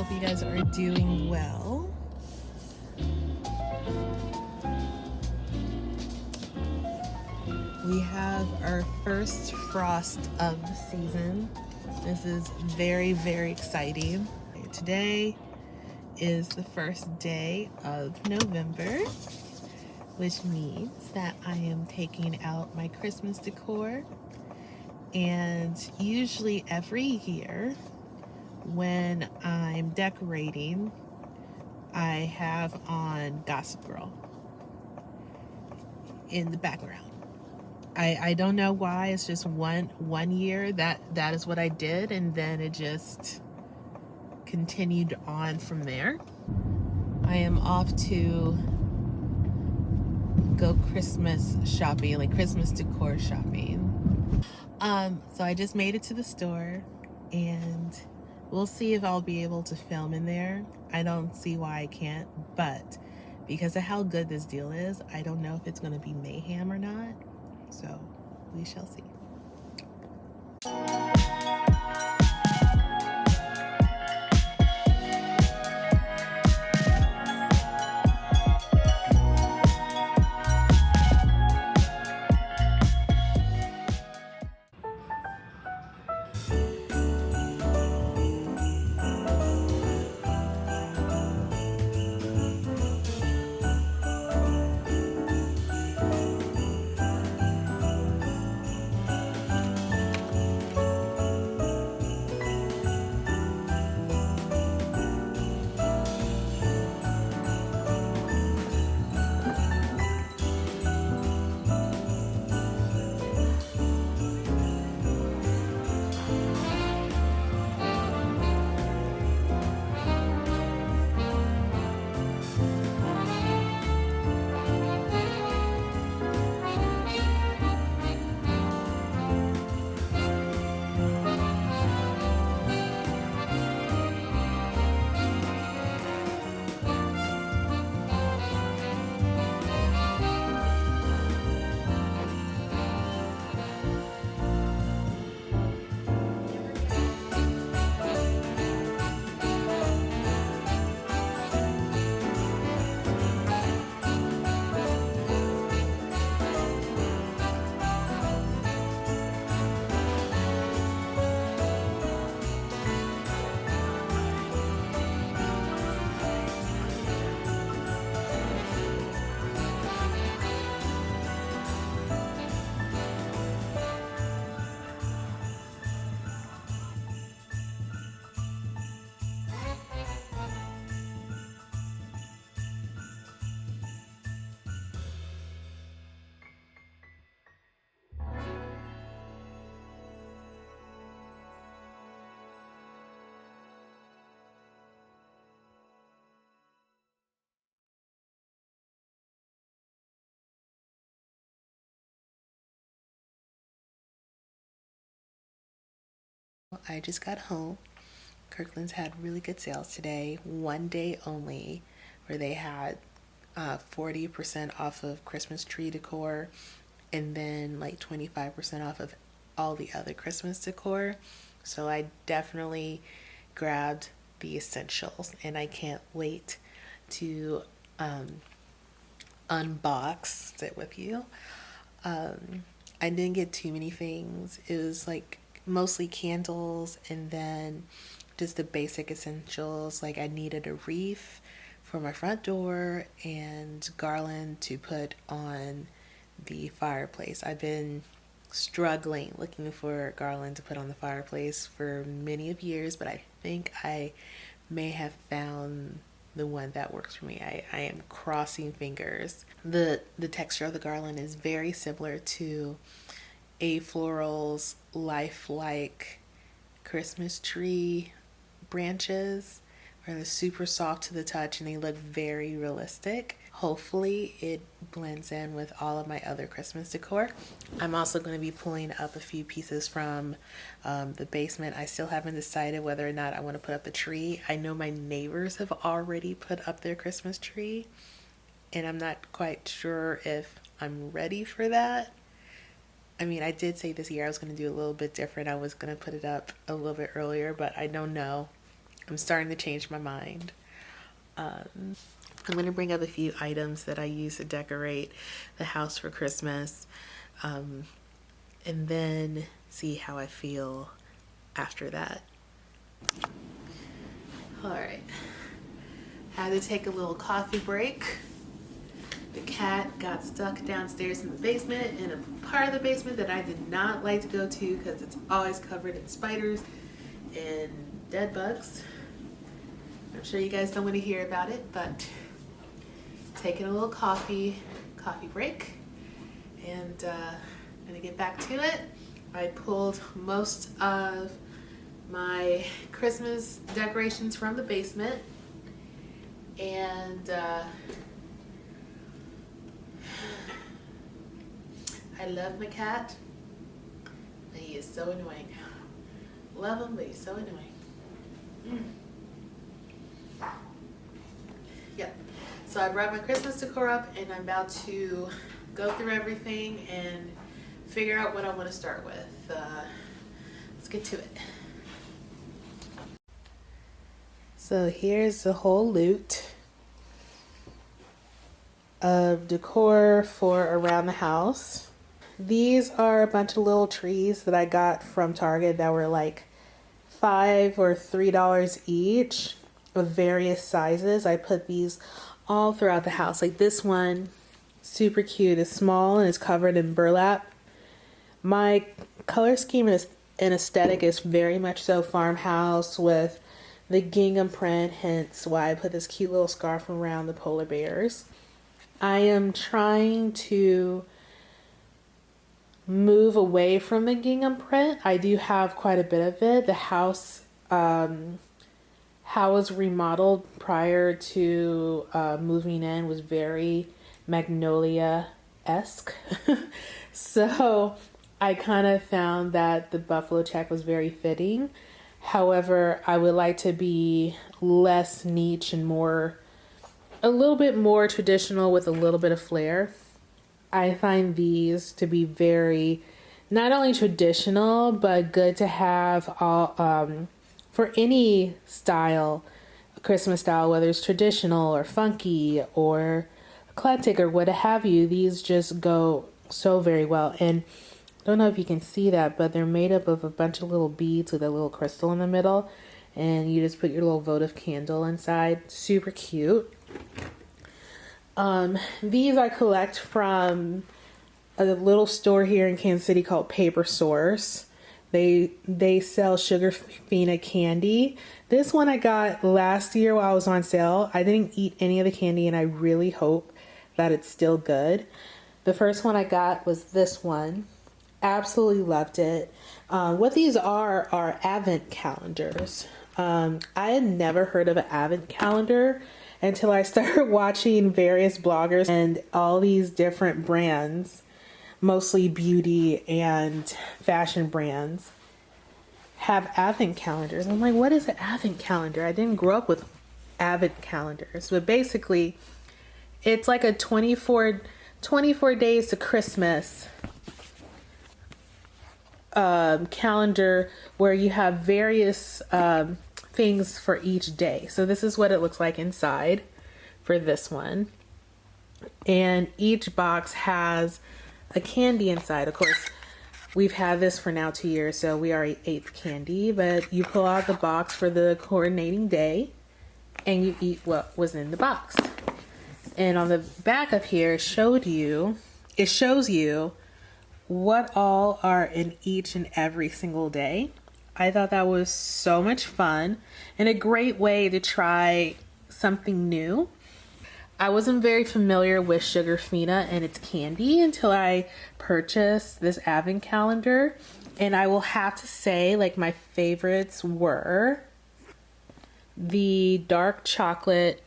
hope you guys are doing well. We have our first frost of the season. This is very, very exciting. Today is the first day of November, which means that I am taking out my Christmas decor. And usually every year when I'm decorating, I have on Gossip Girl in the background. I don't know why. It's just one year that is what I did, and then it just continued on from there. I am off to go Christmas shopping, like Christmas decor shopping. So I just made it to the store, and we'll see if I'll be able to film in there. I don't see why I can't, but because of how good this deal is, I don't know if it's going to be mayhem or not. So we shall see. I just got home. Kirklands had really good sales today, one day only, where they had 40% off of Christmas tree decor and then like 25% off of all the other Christmas decor. So I definitely grabbed the essentials, and I can't wait to unbox it with you. I didn't get too many things. It was like mostly candles and then just the basic essentials. Like I needed a wreath for my front door and garland to put on the fireplace. I've been struggling looking for garland to put on the fireplace for many of years, but I think I may have found the one that works for me. I am crossing fingers. The texture of the garland is very similar to a Floral's lifelike Christmas tree branches, where they're super soft to the touch and they look very realistic. Hopefully it blends in with all of my other Christmas decor. I'm also going to be pulling up a few pieces from the basement. I still haven't decided whether or not I want to put up the tree. I know my neighbors have already put up their Christmas tree, and I'm not quite sure if I'm ready for that. I mean, I did say this year I was going to do a little bit different. I was going to put it up a little bit earlier, but I don't know. I'm starting to change my mind. I'm going to bring up a few items that I use to decorate the house for Christmas, and then see how I feel after that. All right, had to take a little coffee break. The cat got stuck downstairs in the basement, in a part of the basement that I did not like to go to because it's always covered in spiders and dead bugs. I'm sure you guys don't want to hear about it, but taking a little coffee break, and I'm gonna get back to it. I pulled most of my Christmas decorations from the basement, and I love my cat, but he is so annoying. Love him, but he's so annoying. Yep. So I brought my Christmas decor up, and I'm about to go through everything and figure out what I want to start with. Let's get to it. So here's the whole loot of decor for around the house. These are a bunch of little trees that I got from Target that were like $5 or $3 each, of various sizes. I put these all throughout the house. Like this one, super cute, is small and is covered in burlap. My color scheme and aesthetic is very much so farmhouse with the gingham print, hence why I put this cute little scarf around the polar bears. I am trying to move away from the gingham print. I do have quite a bit of it. The house, how it was remodeled prior to moving in was very Magnolia-esque. So I kind of found that the buffalo check was very fitting. However, I would like to be less niche and a little bit more traditional with a little bit of flair. I find these to be very, not only traditional, but good to have all, for any style, Christmas style, whether it's traditional or funky or eclectic or what have you. These just go so very well. And I don't know if you can see that, but they're made up of a bunch of little beads with a little crystal in the middle. And you just put your little votive candle inside. Super cute. These I collect from a little store here in Kansas City called Paper Source. They sell Sugar Fina candy. This one I got last year while I was on sale. I didn't eat any of the candy, and I really hope that it's still good. The first one I got was this one. Absolutely loved it. What these are advent calendars. I had never heard of an advent calendar until I started watching various bloggers and all these different brands, mostly beauty and fashion brands, have advent calendars. I'm like, what is an advent calendar? I didn't grow up with advent calendars, but basically it's like a 24 days to Christmas calendar where you have various things for each day. So this is what it looks like inside for this one. And each box has a candy inside. Of course, we've had this for now 2 years, so we are 8th candy, but you pull out the box for the coordinating day and you eat what was in the box. And on the back of here it shows you what all are in each and every single day. I thought that was so much fun and a great way to try something new. I wasn't very familiar with Sugar Fina and its candy until I purchased this advent calendar. And I will have to say, like, my favorites were the dark chocolate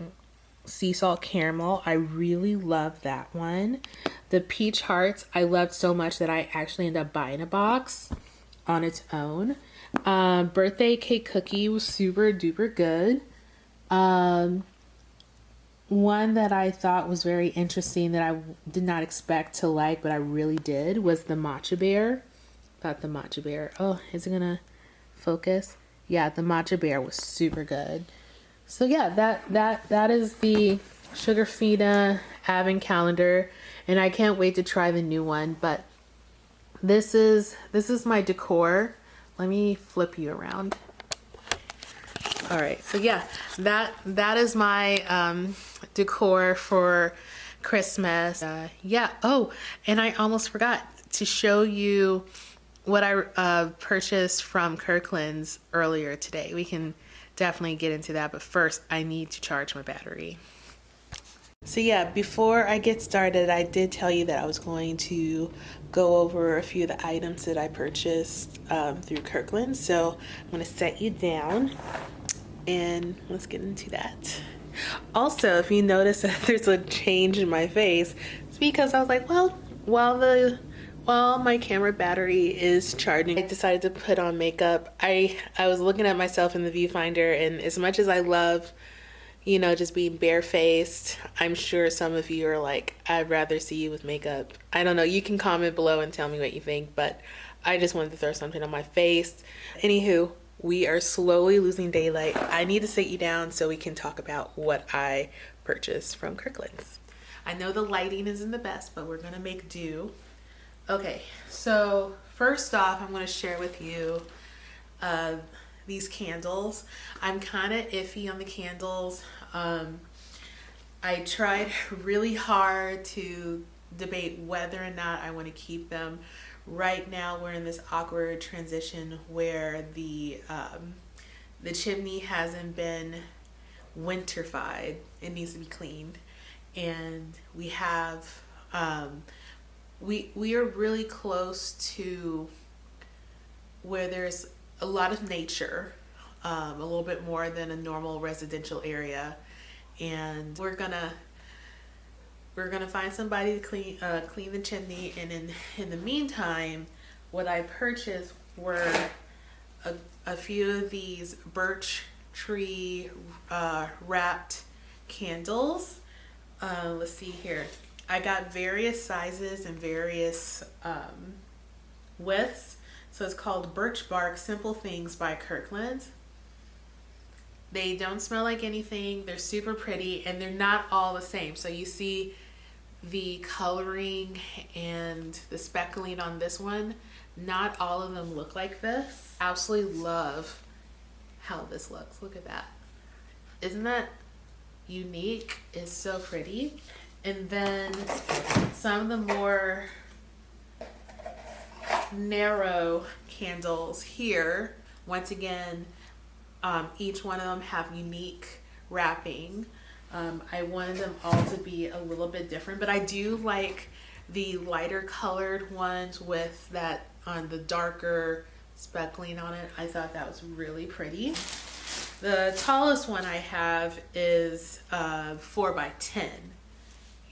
sea salt caramel. I really love that one. The peach hearts I loved so much that I actually ended up buying a box on its own. Birthday cake cookie was super duper good. One that I thought was very interesting that I did not expect to like, but I really did, was the matcha bear. Thought the matcha bear, oh, is it gonna focus? Yeah, the matcha bear was super good. So yeah, that is the Sugarfina advent calendar, and I can't wait to try the new one. But this is my decor. Let me flip you around. All right, so yeah, that is my decor for Christmas. Yeah. Oh, and I almost forgot to show you what I purchased from Kirklands earlier today. We can definitely get into that, but first I need to charge my battery. So yeah, before I get started, I did tell you that I was going to go over a few of the items that I purchased through Kirkland. So I'm going to set you down and let's get into that. Also, if you notice that there's a change in my face, it's because I was like, well, while my camera battery is charging, I decided to put on makeup. I was looking at myself in the viewfinder, and as much as I love, you know, just being barefaced, I'm sure some of you are like, I'd rather see you with makeup. I don't know. You can comment below and tell me what you think, but I just wanted to throw something on my face. Anywho, we are slowly losing daylight. I need to sit you down so we can talk about what I purchased from Kirkland's. I know the lighting isn't the best, but we're gonna make do. Okay, so first off, I'm going to share with you these candles. I'm kind of iffy on the candles. I tried really hard to debate whether or not I want to keep them. Right now, we're in this awkward transition where the chimney hasn't been winterified. It needs to be cleaned, and we have. We are really close to where there's a lot of nature, a little bit more than a normal residential area, and we're gonna find somebody to clean the chimney. And in the meantime, what I purchased were a few of these birch tree wrapped candles. Let's see here. I got various sizes and various widths. So it's called Birch Bark Simple Things by Kirklands. They don't smell like anything. They're super pretty, and they're not all the same. So you see the coloring and the speckling on this one. Not all of them look like this. Absolutely love how this looks. Look at that. Isn't that unique? It's so pretty. And then some of the more narrow candles here, once again, each one of them have unique wrapping. I wanted them all to be a little bit different, but I do like the lighter colored ones with that on the darker speckling on it. I thought that was really pretty. The tallest one I have is 4 by 10.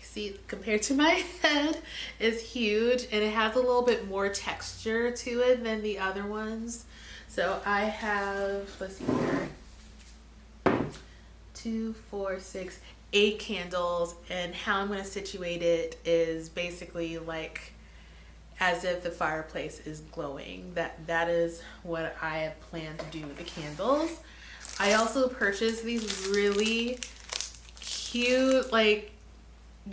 See, compared to my head, is huge, and it has a little bit more texture to it than the other ones. So I have, let's see here, 2, 4, 6, 8 candles, and how I'm going to situate it is basically like as if the fireplace is glowing. That is what I have planned to do with the candles. I also purchased these really cute, like,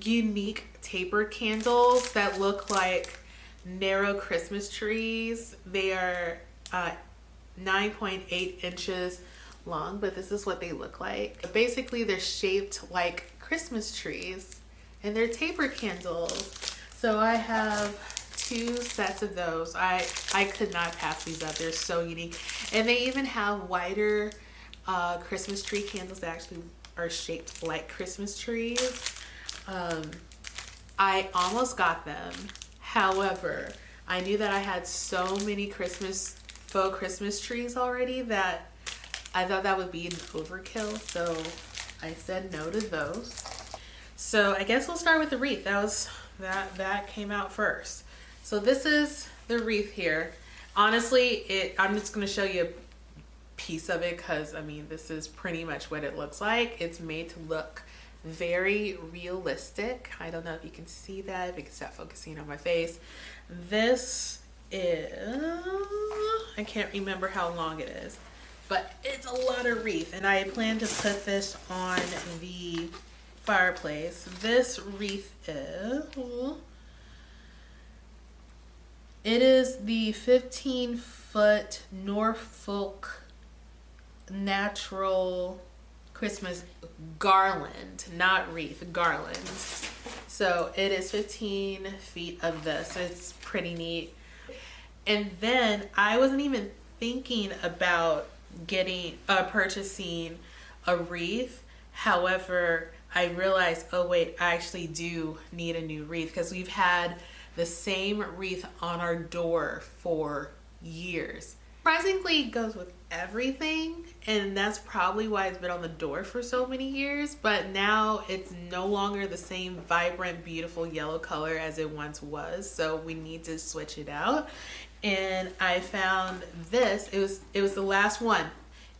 unique tapered candles that look like narrow Christmas trees. They are 9.8 inches long, but this is what they look like. Basically, they're shaped like Christmas trees, and they're tapered candles. So I have 2 sets of those. I could not pass these up. They're so unique. And they even have wider Christmas tree candles that actually are shaped like Christmas trees. I almost got them. However, I knew that I had so many faux Christmas trees already that I thought that would be an overkill. So I said no to those. So I guess we'll start with the wreath. That came out first. So this is the wreath here. Honestly, I'm just going to show you a piece of it because, I mean, this is pretty much what it looks like. It's made to look very realistic. I don't know if you can see that, if you can stop focusing on my face. This is, I can't remember how long it is. but it's a lot of wreath, and I plan to put this on the fireplace. This wreath is the 15-foot Norfolk natural Christmas garland, not wreath, garland. So it is 15 feet of this. It's pretty neat. And then I wasn't even thinking about purchasing a wreath. However, I realized, oh wait, I actually do need a new wreath, because we've had the same wreath on our door for years. Surprisingly, it goes with everything, and that's probably why it's been on the door for so many years. But now it's no longer the same vibrant, beautiful yellow color as it once was, so we need to switch it out. And I found this. It was the last one.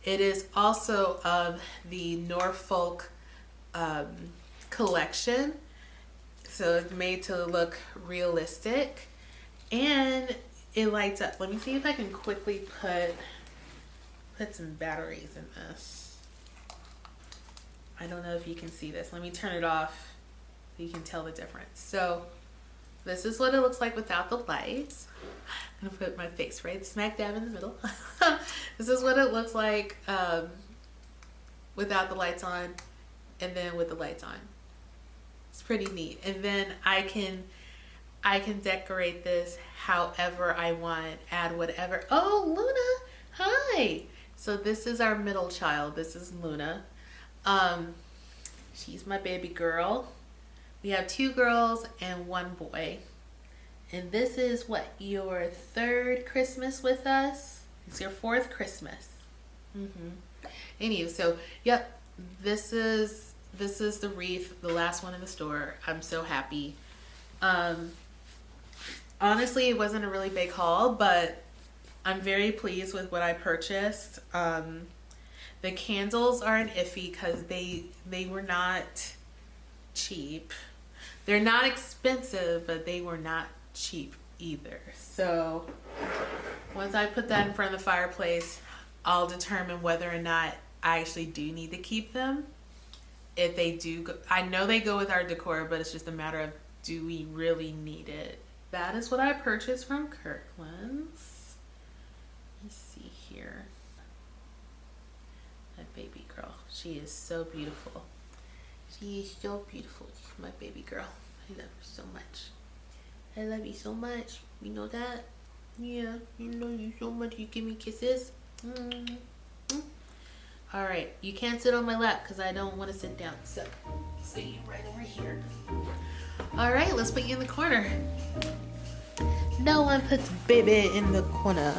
It is also of the Norfolk collection, so it's made to look realistic, and it lights up. Let me see if I can quickly put some batteries in this. I don't know if you can see this. Let me turn it off so you can tell the difference. So this is what it looks like without the lights. I'm gonna put my face right smack dab in the middle. This is what it looks like without the lights on, and then with the lights on. It's pretty neat. And then I can decorate this however I want, add whatever. Oh, Luna, hi. So this is our middle child. This is Luna. She's my baby girl. We have 2 girls and 1 boy. And this is what, your 3rd Christmas with us? It's your 4th Christmas. Anyway, so yep, this is the wreath, the last one in the store. I'm so happy. Honestly, it wasn't a really big haul, but I'm very pleased with what I purchased. The candles are an iffy because they were not cheap. They're not expensive, but they were not cheap either. So once I put that in front of the fireplace, I'll determine whether or not I actually do need to keep them. If they do go, I know they go with our decor, but it's just a matter of, do we really need it? That is what I purchased from Kirklands. Let's see here. My baby girl. She is so beautiful. She is so beautiful. My baby girl. I love her so much. I love you so much. You know that? Yeah, you know you so much. You give me kisses. All right, you can't sit on my lap because I don't want to sit down. So, sit you right over here. All right, let's put you in the corner. No one puts baby in the corner.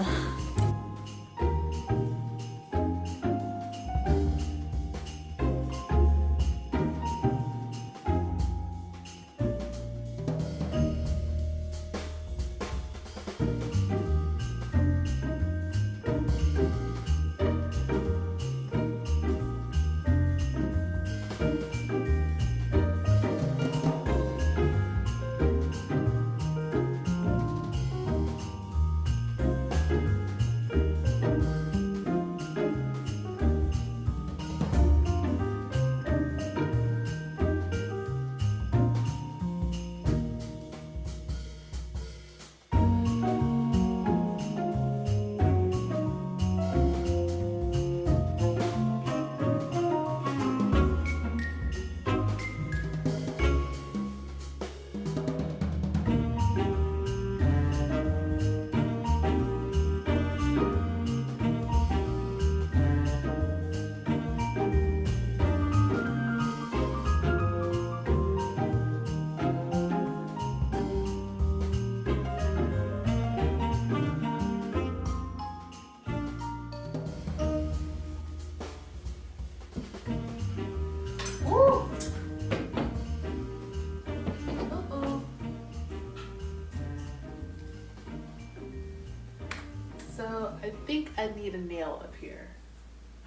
So I think I need a nail up here.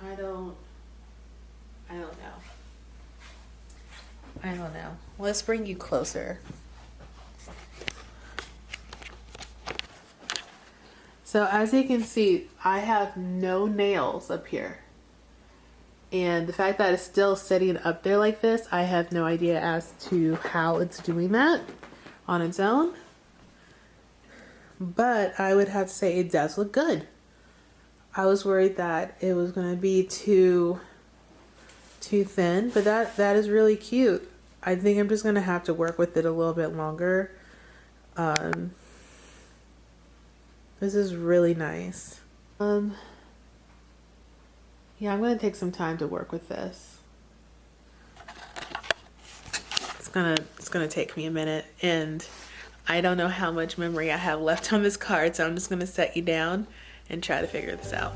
I don't know. Let's bring you closer. So as you can see, I have no nails up here. And the fact that it's still sitting up there like this, I have no idea as to how it's doing that on its own. But I would have to say it does look good. I was worried that it was going to be too thin, but that is really cute. I think I'm just going to have to work with it a little bit longer. This is really nice. Yeah, I'm going to take some time to work with this. It's gonna take me a minute, and I don't know how much memory I have left on this card, so I'm just gonna set you down and try to figure this out.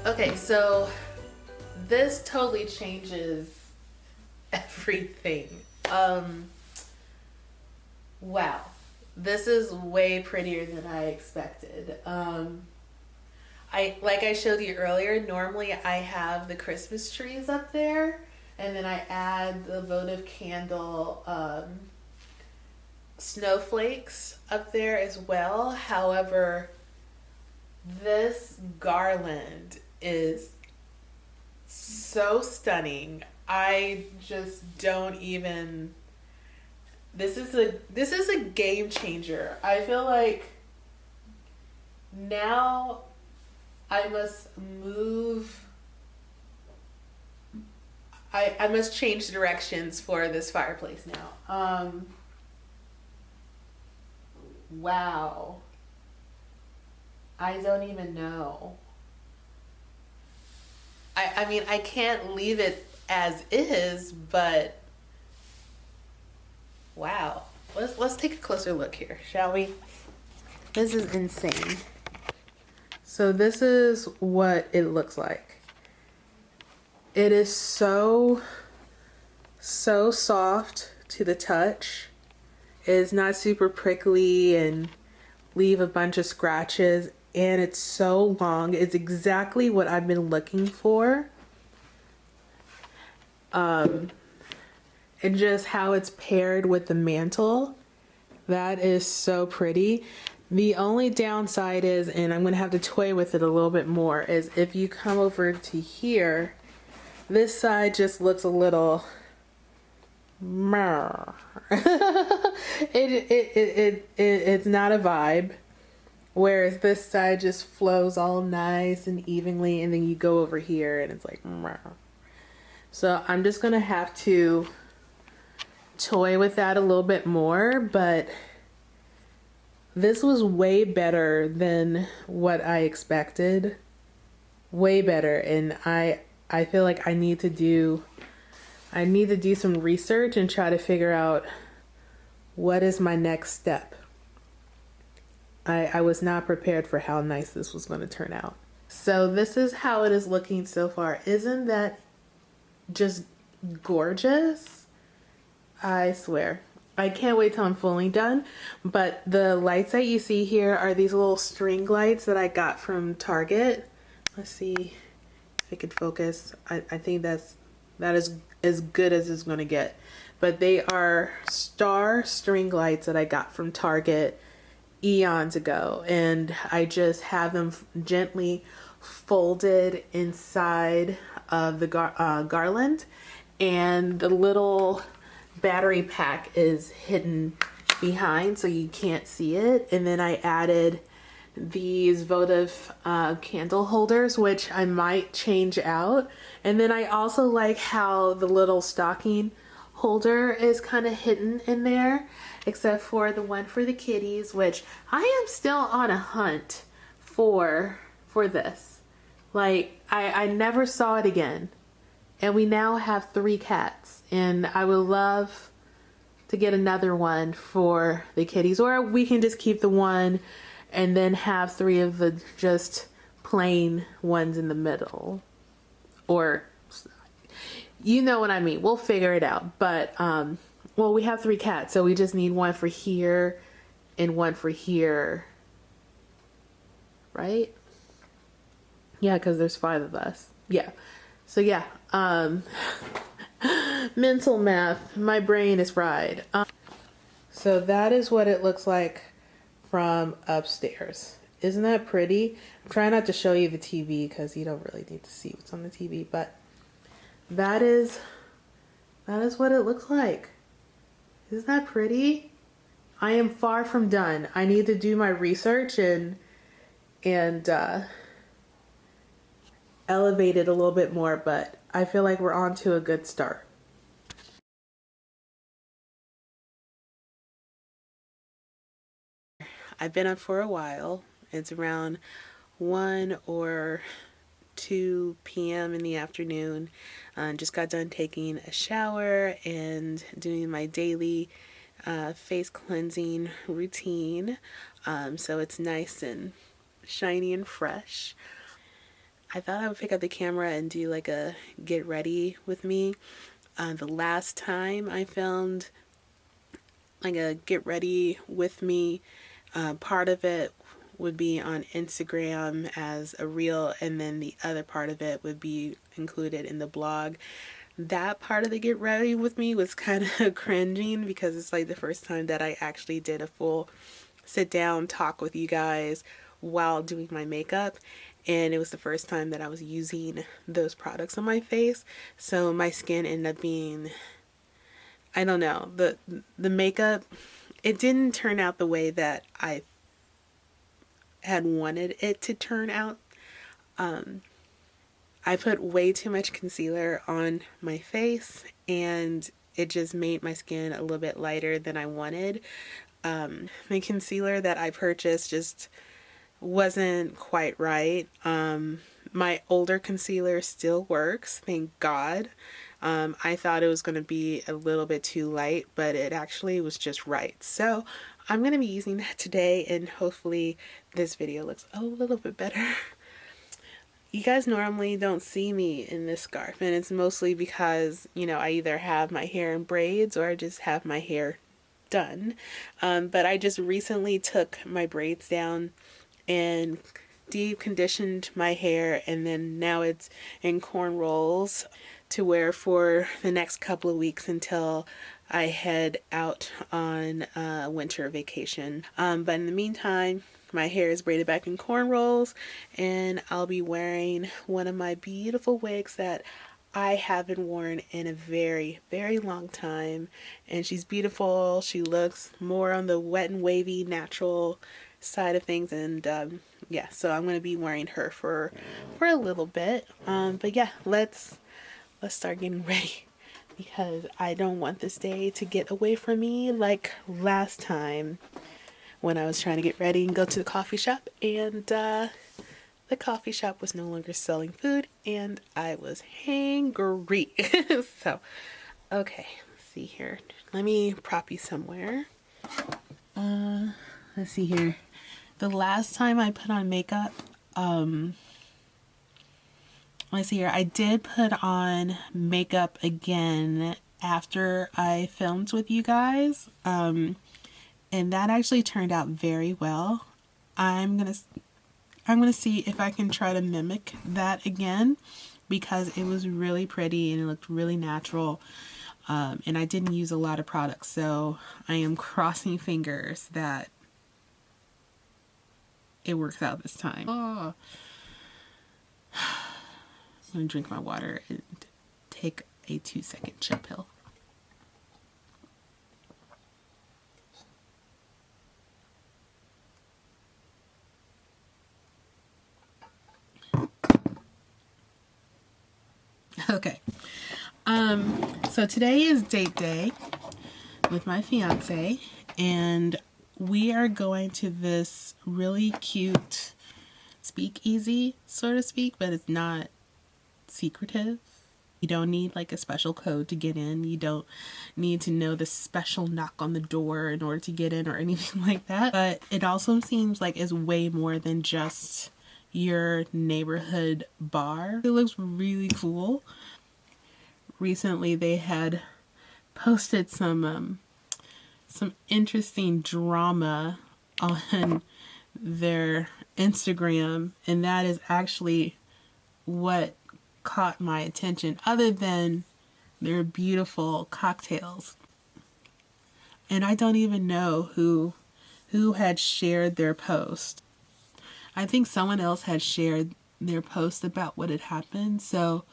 Okay, so this totally changes everything. Wow, this is way prettier than I expected. Like I showed you earlier, normally I have the Christmas trees up there, and then I add the votive candle snowflakes up there as well. However, this garland is so stunning. I just don't even, this is a game changer. I feel like now I must move, I must change directions for this fireplace now. Wow. I don't even know. I mean, I can't leave it as is, but wow. Let's take a closer look here, shall we? This is insane. So this is what it looks like. It is so soft to the touch. It is not super prickly and leave a bunch of scratches. And it's so long. It's exactly what I've been looking for. And just how it's paired with the mantle. That is so pretty. The only downside is, and I'm going to have to toy with it a little bit more, is if you come over to here, this side just looks a little it's not a vibe. Whereas this side just flows all nice and evenly, and then you go over here and it's like, so I'm just gonna have to toy with that a little bit more, but this was way better than what I expected. Way better, and I feel like I need to do some research and try to figure out what is my next step. I was not prepared for how nice this was going to turn out. So this is how it is looking so far. Isn't that just gorgeous? I swear. I can't wait till I'm fully done. But the lights that you see here are these little string lights that I got from Target. Let's see if it could focus. I think that's That is as good as it's gonna get. But they are star string lights that I got from Target eons ago, and I just have them gently folded inside of the garland, and the little battery pack is hidden behind so you can't see it. And then I added these votive candle holders, which I might change out. And then I also like how the little stocking holder is kind of hidden in there, except for the one for the kitties, which I am still on a hunt for this. Like, I never saw it again. And we now have 3 cats, and I would love to get another one for the kitties, or we can just keep the one and then have 3 of the just plain ones in the middle. Or, you know what I mean. We'll figure it out. But, well, we have 3 cats, so we just need one for here and one for here. Right? Yeah, because there's 5 of us. Yeah. So, yeah. Mental math. My brain is fried. So that is what it looks like from upstairs. Isn't that pretty? I'm trying not to show you the TV because you don't really need to see what's on the TV, but that is what it looks like. Isn't that pretty? I am far from done. I need to do my research and elevate it a little bit more, but I feel like we're on to a good start. I've been up for a while. It's around 1 or 2 p.m. in the afternoon. Just got done taking a shower and doing my daily face cleansing routine. So it's nice and shiny and fresh. I thought I would pick up the camera and do like a get ready with me. The last time I filmed like a get ready with me, part of it would be on Instagram as a reel, and then the other part of it would be included in the blog. That part of the get ready with me was kind of cringing because it's like the first time that I actually did a full sit down talk with you guys while doing my makeup, and it was the first time that I was using those products on my face. So my skin ended up being, I don't know, the makeup, it didn't turn out the way that I had wanted it to turn out. I put way too much concealer on my face, and it just made my skin a little bit lighter than I wanted. The concealer that I purchased just wasn't quite right. My older concealer still works, thank God. I thought it was going to be a little bit too light, but it actually was just right. So I'm going to be using that today, and hopefully this video looks a little bit better. You guys normally don't see me in this scarf, and it's mostly because, you know, I either have my hair in braids or I just have my hair done. But I just recently took my braids down and deep conditioned my hair, and then now it's in cornrows to wear for the next couple of weeks until I head out on winter vacation. But in the meantime, my hair is braided back in cornrows, and I'll be wearing one of my beautiful wigs that I haven't worn in a very, very long time. And she's beautiful. She looks more on the wet and wavy natural side of things, and yeah, so I'm going to be wearing her for a little bit. But yeah, let's start getting ready, because I don't want this day to get away from me like last time when I was trying to get ready and go to the coffee shop, and the coffee shop was no longer selling food, and I was hangry. So, okay, let's see here. Let me prop you somewhere. Let's see here. The last time I put on makeup, let's see here. I did put on makeup again after I filmed with you guys. And that actually turned out very well. I'm gonna see if I can try to mimic that again, because it was really pretty and it looked really natural. And I didn't use a lot of products, so I am crossing fingers that it works out this time. Oh. I'm gonna drink my water and take a 2-second chill pill. Okay. So today is date day with my fiance, and we are going to this really cute speakeasy, so to speak, but it's not secretive. You don't need like a special code to get in. You don't need to know the special knock on the door in order to get in or anything like that. But it also seems like it's way more than just your neighborhood bar. It looks really cool. Recently they had posted some interesting drama on their Instagram, and that is actually what caught my attention, other than their beautiful cocktails. And I don't even know who had shared their post. I think someone else had shared their post about what had happened, so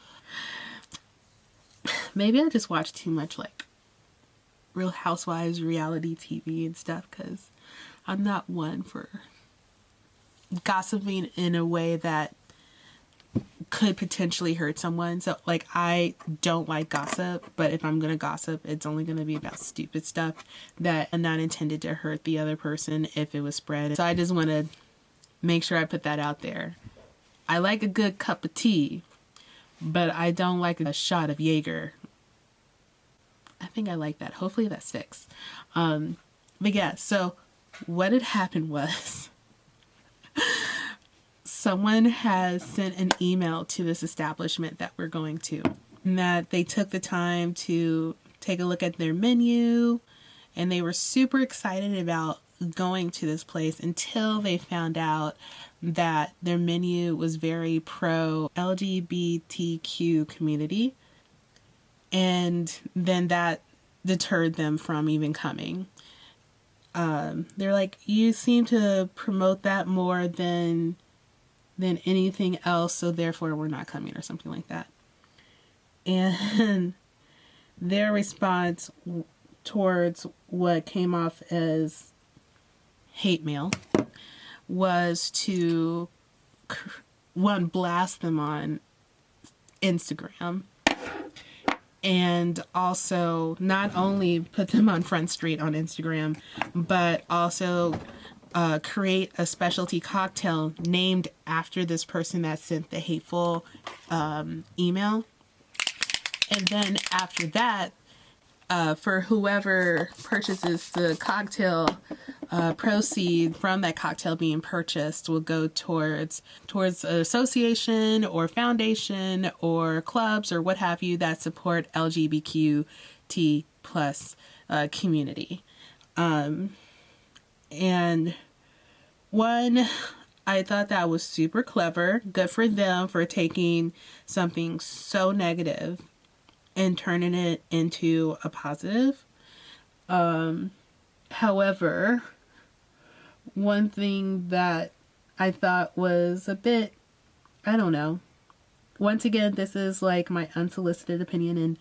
maybe I just watched too much like Real Housewives reality TV and stuff, because I'm not one for gossiping in a way that could potentially hurt someone. So like, I don't like gossip, but if I'm gonna gossip, it's only gonna be about stupid stuff that are not intended to hurt the other person if it was spread. So I just want to make sure I put that out there. I like a good cup of tea, but I don't like a shot of Jaeger. I think I like that. Hopefully that sticks. But yeah, so what had happened was someone has sent an email to this establishment that we're going to, and that they took the time to take a look at their menu, and they were super excited about going to this place until they found out that their menu was very pro LGBTQ community, and then that deterred them from even coming. They're like, you seem to promote that more than anything else, so therefore we're not coming, or something like that. And their response towards what came off as hate mail was to, one, blast them on Instagram, and also not only put them on Front Street on Instagram, but also create a specialty cocktail named after this person that sent the hateful email. And then after that, for whoever purchases the cocktail, proceed from that cocktail being purchased will go towards an association or foundation or clubs or what have you that support LGBTQ plus community. And one, I thought that was super clever. Good for them for taking something so negative and turning it into a positive. However, one thing that I thought was a bit, I don't know. Once again, this is like my unsolicited opinion, and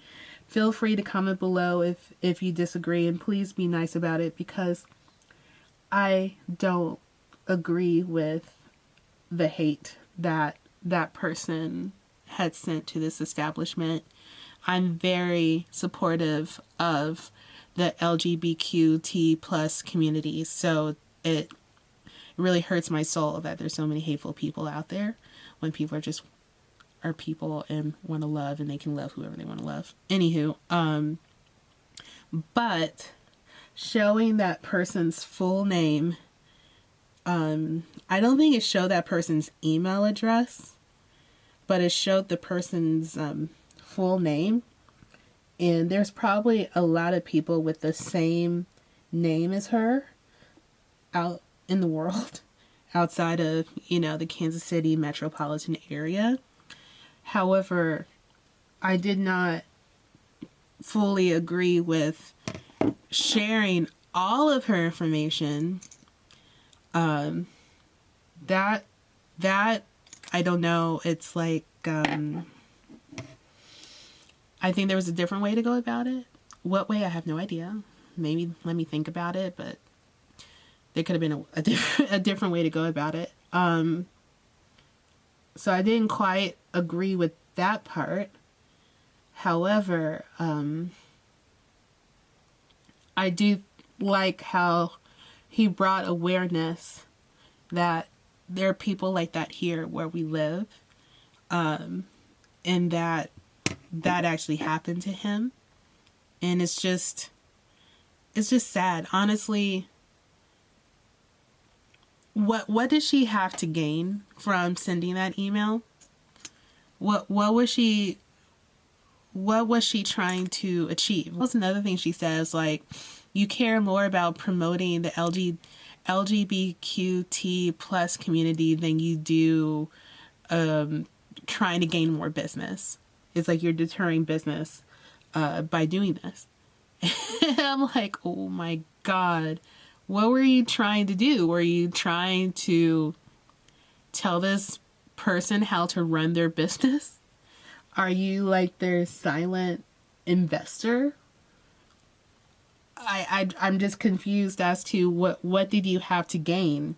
feel free to comment below if you disagree, and please be nice about it, because I don't agree with the hate that that person had sent to this establishment. I'm very supportive of the LGBTQ plus community, so it really hurts my soul that there's so many hateful people out there when people are people and want to love, and they can love whoever they want to love. Anywho, but showing that person's full name, I don't think it showed that person's email address, but it showed the person's full name. And there's probably a lot of people with the same name as her out in the world, outside of, the Kansas City metropolitan area. However, I did not fully agree with sharing all of her information. That I don't know. It's like, I think there was a different way to go about it. What way? I have no idea. Maybe let me think about it, but there could have been a different way to go about it. So I didn't quite agree with that part. However, I do like how he brought awareness that there are people like that here where we live, and that actually happened to him. And it's just sad. Honestly, what did she have to gain from sending that email? What was she trying to achieve? That's another thing she says, like, you care more about promoting the LGBTQT plus community than you do trying to gain more business. It's like you're deterring business by doing this. And I'm like, oh my God, what were you trying to do? Were you trying to tell this person how to run their business? Are you like their silent investor? I'm just confused as to what did you have to gain?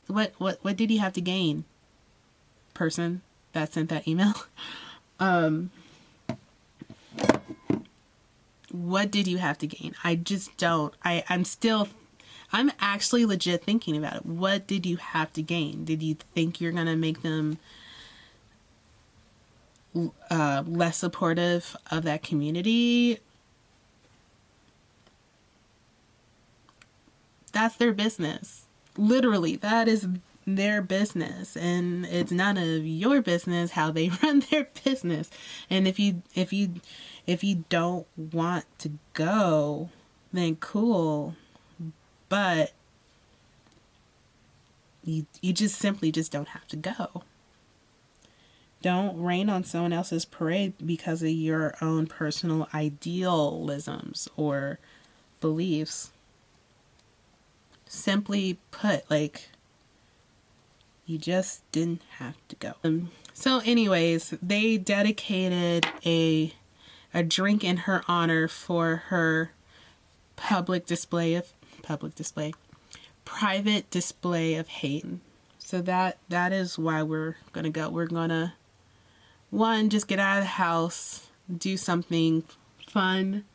What did you have to gain, person that sent that email? What did you have to gain? I just don't. I'm actually legit thinking about it. What did you have to gain? Did you think you're gonna make them less supportive of that community? That's their business. Literally, that is their business, and it's none of your business how they run their business. And if you don't want to go, then cool. But you just simply just don't have to go. Don't rain on someone else's parade because of your own personal idealisms or beliefs. Simply put, like, you just didn't have to go. So anyways, they dedicated a drink in her honor for her private display of hate. So that is why we're gonna go. We're gonna, one, just get out of the house, do something fun,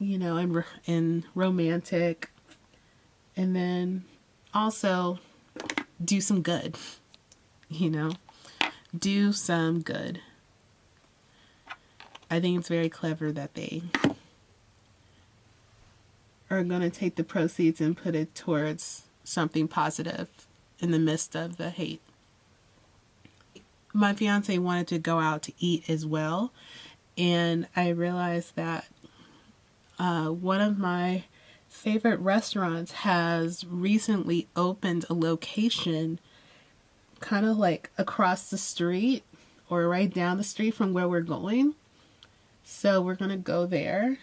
and romantic, and then also do some good, do some good. I think it's very clever that they are going to take the proceeds and put it towards something positive in the midst of the hate. My fiance wanted to go out to eat as well, and I realized that one of my favorite restaurants has recently opened a location kind of like across the street or right down the street from where we're going. So we're going to go there.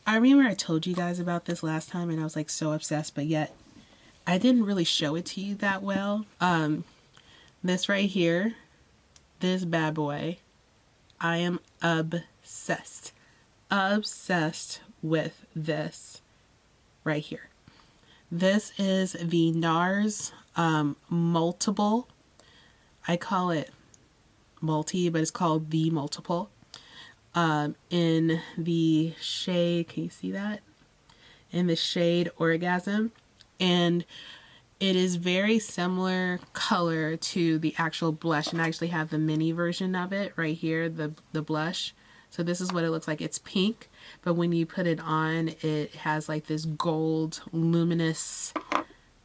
I remember I told you guys about this last time and I was like so obsessed, but yet I didn't really show it to you that well. This right here, this bad boy, I am obsessed with this right here. This is the NARS multiple. I call it multi, but it's called the multiple. In the shade, can you see that? In the shade Orgasm. And it is very similar color to the actual blush. And I actually have the mini version of it right here, the blush. So this is what it looks like. It's pink, but when you put it on, it has like this gold luminous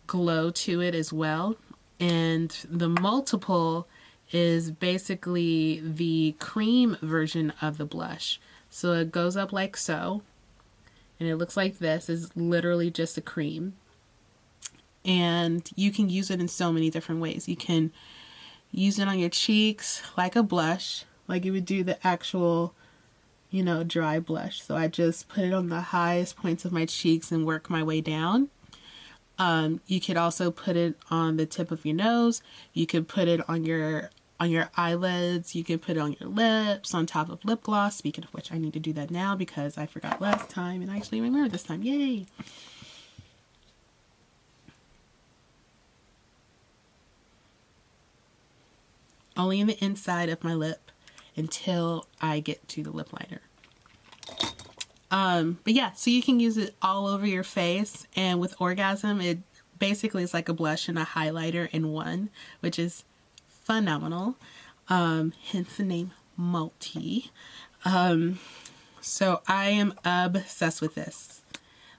glow to it as well. And the multiple is basically the cream version of the blush. So it goes up like so, and it looks like this. Is literally just a cream. And you can use it in so many different ways. You can use it on your cheeks like a blush, like you would do the actual, you know, dry blush. So I just put it on the highest points of my cheeks and work my way down. You could also put it on the tip of your nose. You could put it on your eyelids. You could put it on your lips, on top of lip gloss. Speaking of which, I need to do that now because I forgot last time and I actually remember this time. Yay! Only in the inside of my lip until I get to the lip liner. But yeah, so you can use it all over your face, and with Orgasm, it basically is like a blush and a highlighter in one, which is phenomenal. Hence the name Multi. So I am obsessed with this.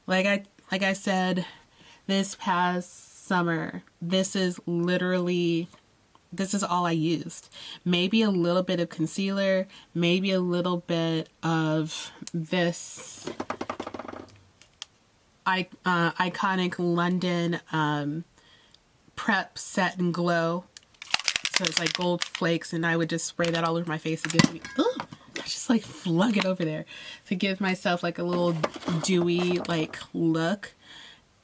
Like I said, this past summer, this is all I used. Maybe a little bit of concealer, maybe a little bit of this iconic London Prep Set and Glow. So it's like gold flakes, and I would just spray that all over my face to give me, I just like flung it over there to give myself like a little dewy like look,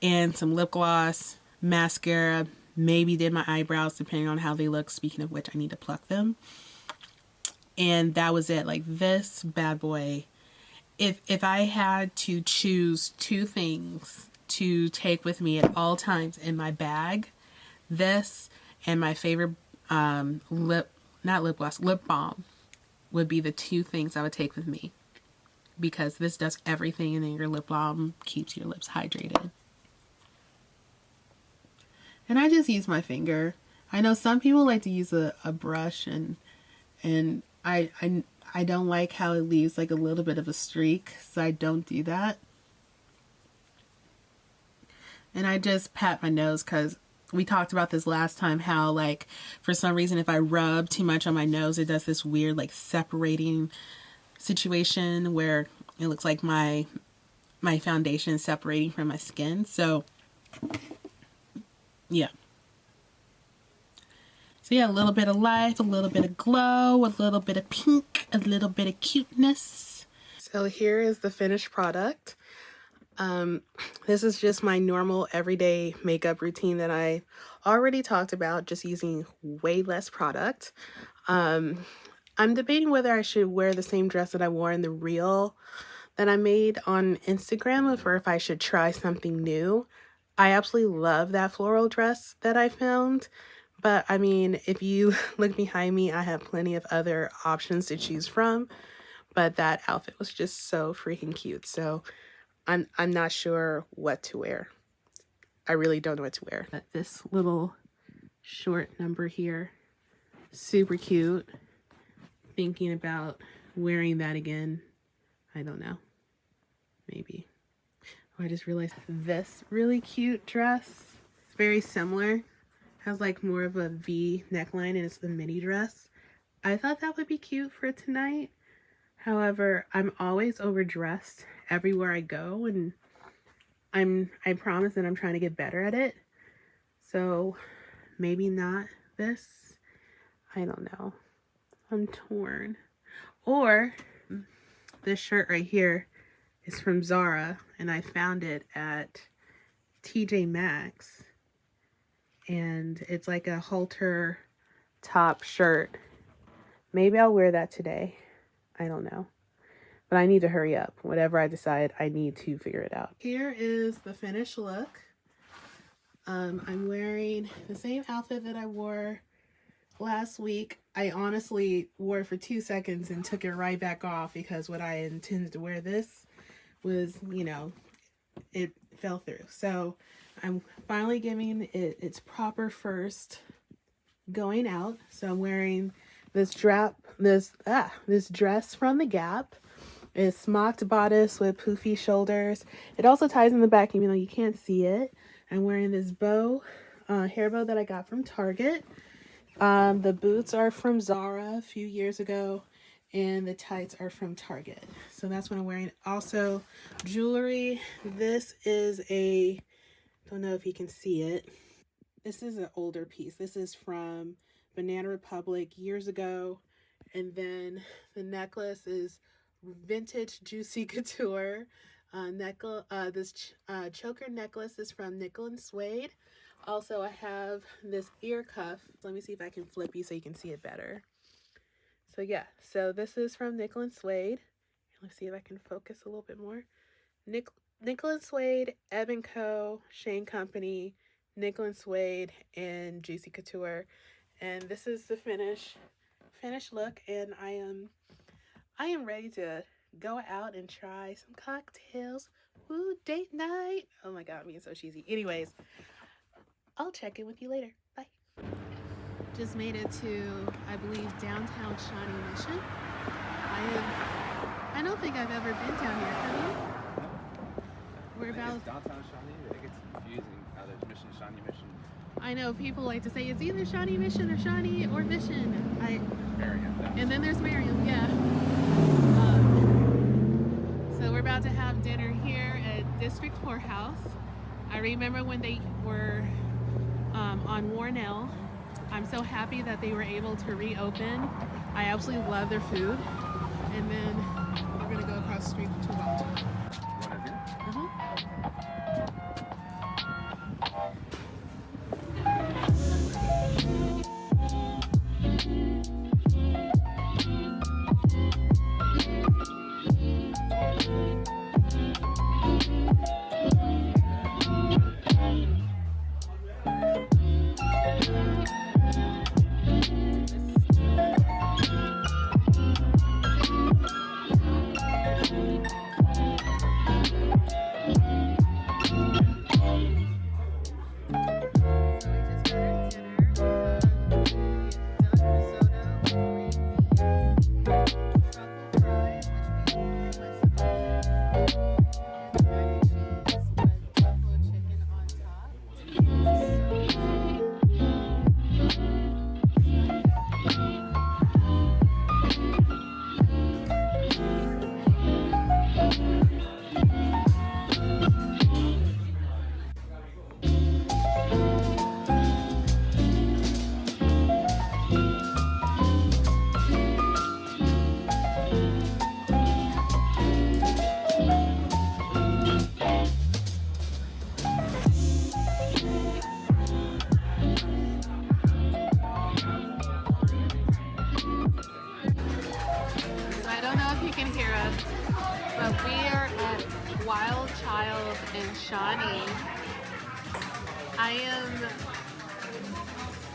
and some lip gloss, mascara, maybe did my eyebrows depending on how they look. Speaking of which, I need to pluck them. And that was it. Like this bad boy, if I had to choose two things to take with me at all times in my bag, this and my favorite lip balm would be the two things I would take with me, because this does everything, and then your lip balm keeps your lips hydrated. And I just use my finger. I know some people like to use a brush, and I don't like how it leaves like a little bit of a streak, so I don't do that. And I just pat my nose, because we talked about this last time, how like for some reason if I rub too much on my nose, it does this weird like separating situation where it looks like my foundation is separating from my skin. So yeah. So yeah, a little bit of life, a little bit of glow, a little bit of pink, a little bit of cuteness. So here is the finished product. This is just my normal everyday makeup routine that I already talked about, just using way less product. I'm debating whether I should wear the same dress that I wore in the reel that I made on Instagram, or if I should try something new. I absolutely love that floral dress that I filmed, but I mean, if you look behind me, I have plenty of other options to choose from, but that outfit was just so freaking cute. So I'm not sure what to wear. I really don't know what to wear. But this little short number here, super cute. Thinking about wearing that again. I don't know. Maybe. Oh, I just realized this really cute dress. It's very similar. Has like more of a V neckline, and it's the mini dress. I thought that would be cute for tonight. However, I'm always overdressed everywhere I go, and I promise that I'm trying to get better at it. So maybe not this. I don't know. I'm torn. Or this shirt right here is from Zara, and I found it at TJ Maxx, and it's like a halter top shirt. Maybe I'll wear that today. I don't know, but I need to hurry up. Whatever I decide, I need to figure it out. Here is the finished look. I'm wearing the same outfit that I wore last week. I honestly wore it for 2 seconds and took it right back off, because what I intended to wear this was, you know, it fell through. So I'm finally giving it its proper first going out. So I'm wearing this dress from the Gap. It's smocked bodice with poofy shoulders. It also ties in the back, even though you can't see it. I'm wearing this bow, hair bow that I got from Target. The boots are from Zara a few years ago, and the tights are from Target. So that's what I'm wearing. Also, jewelry. This is don't know if you can see it. This is an older piece. This is from Banana Republic years ago. And then the necklace is vintage Juicy Couture. This choker necklace is from Nickel and Suede. Also, I have this ear cuff. Let me see if I can flip you so you can see it better. So yeah, so this is from Nickel and Suede. Let's see if I can focus a little bit more. Nickel and Suede, Ebb & Co., Shane Company, Nickel and Suede, and Juicy Couture. And this is the finished look, and I am ready to go out and try some cocktails. Woo, date night. Oh my god, I'm being so cheesy. Anyways, I'll check in with you later. Bye. Just made it to, I believe, downtown Shawnee Mission. I don't think I've ever been down here, have you? We're about downtown Shawnee. It gets confusing how there's Mission, Shawnee, Mission. I know people like to say it's either Shawnee Mission or Shawnee or Mission. Marion. And then there's Marion, yeah. So we're about to have dinner here at District Courthouse. I remember when they were on Warnell. I'm so happy that they were able to reopen. I absolutely love their food. And then we're gonna go across the street to Welch. You want to do?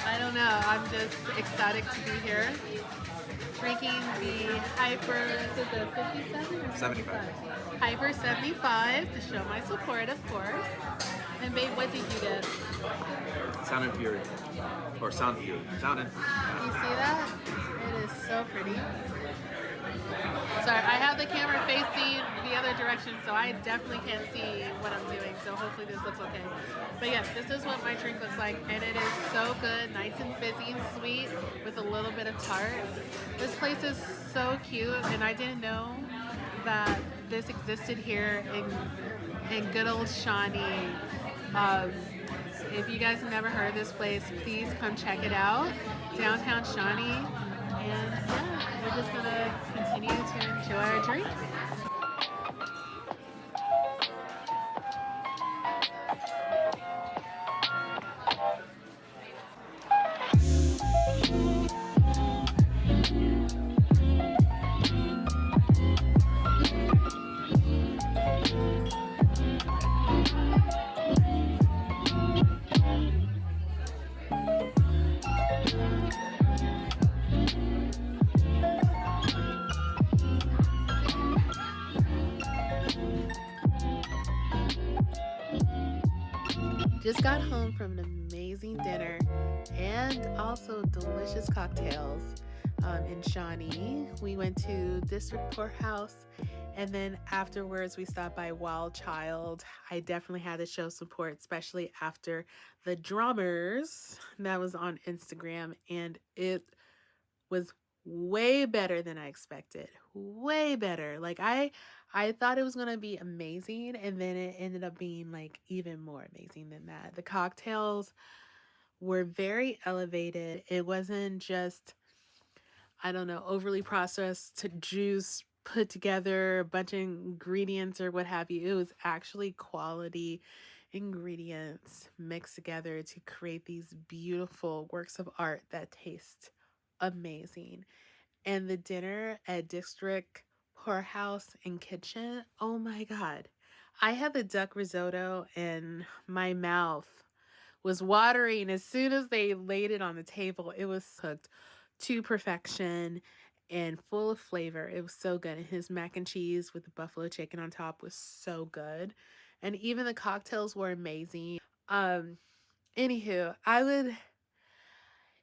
I don't know, I'm just ecstatic to be here. Drinking the Hyper, is it the 57 or 75. Hyper 75 to show my support, of course. And babe, what did you get? Sound and Fury. Or Sound Fury. Sound and... You see that? It is so pretty. Sorry, I have the camera facing the other direction, so I definitely can't see what I'm doing, so hopefully this looks okay. But yes, this is what my drink looks like, and it is so good, nice and fizzy and sweet with a little bit of tart. This place is so cute, and I didn't know that this existed here in good old Shawnee. If you guys have never heard of this place, please come check it out. Downtown Shawnee. And yeah, we're just gonna continue to enjoy our drinks. Just got home from an amazing dinner and also delicious cocktails in Shawnee. We went to District Courthouse, and then afterwards we stopped by Wild Child. I definitely had to show support, especially after the drummers that was on Instagram, and it was way better than I expected. Way better. Like I thought it was going to be amazing, and then it ended up being like even more amazing than that. The cocktails were very elevated. It wasn't just, I don't know, overly processed juice put together, a bunch of ingredients or what have you. It was actually quality ingredients mixed together to create these beautiful works of art that taste amazing. And the dinner at District Poorhouse and Kitchen, oh my God. I had the duck risotto and my mouth was watering as soon as they laid it on the table. It was cooked to perfection and full of flavor. It was so good. And his mac and cheese with the buffalo chicken on top was so good. And even the cocktails were amazing. Anywho, I would,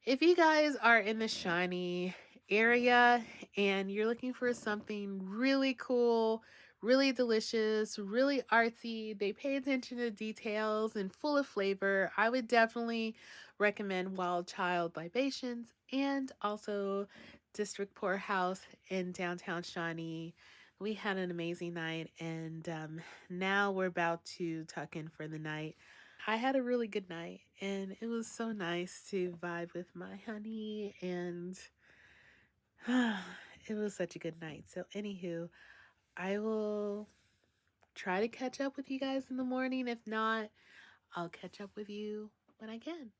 if you guys are in the Shawnee area and you're looking for something really cool, really delicious, really artsy, they pay attention to details and full of flavor, I would definitely recommend Wild Child Libations and also District Poorhouse in downtown Shawnee. We had an amazing night, and now we're about to tuck in for the night. I had a really good night, and it was so nice to vibe with my honey, and it was such a good night. So, anywho, I will try to catch up with you guys in the morning. If not, I'll catch up with you when I can.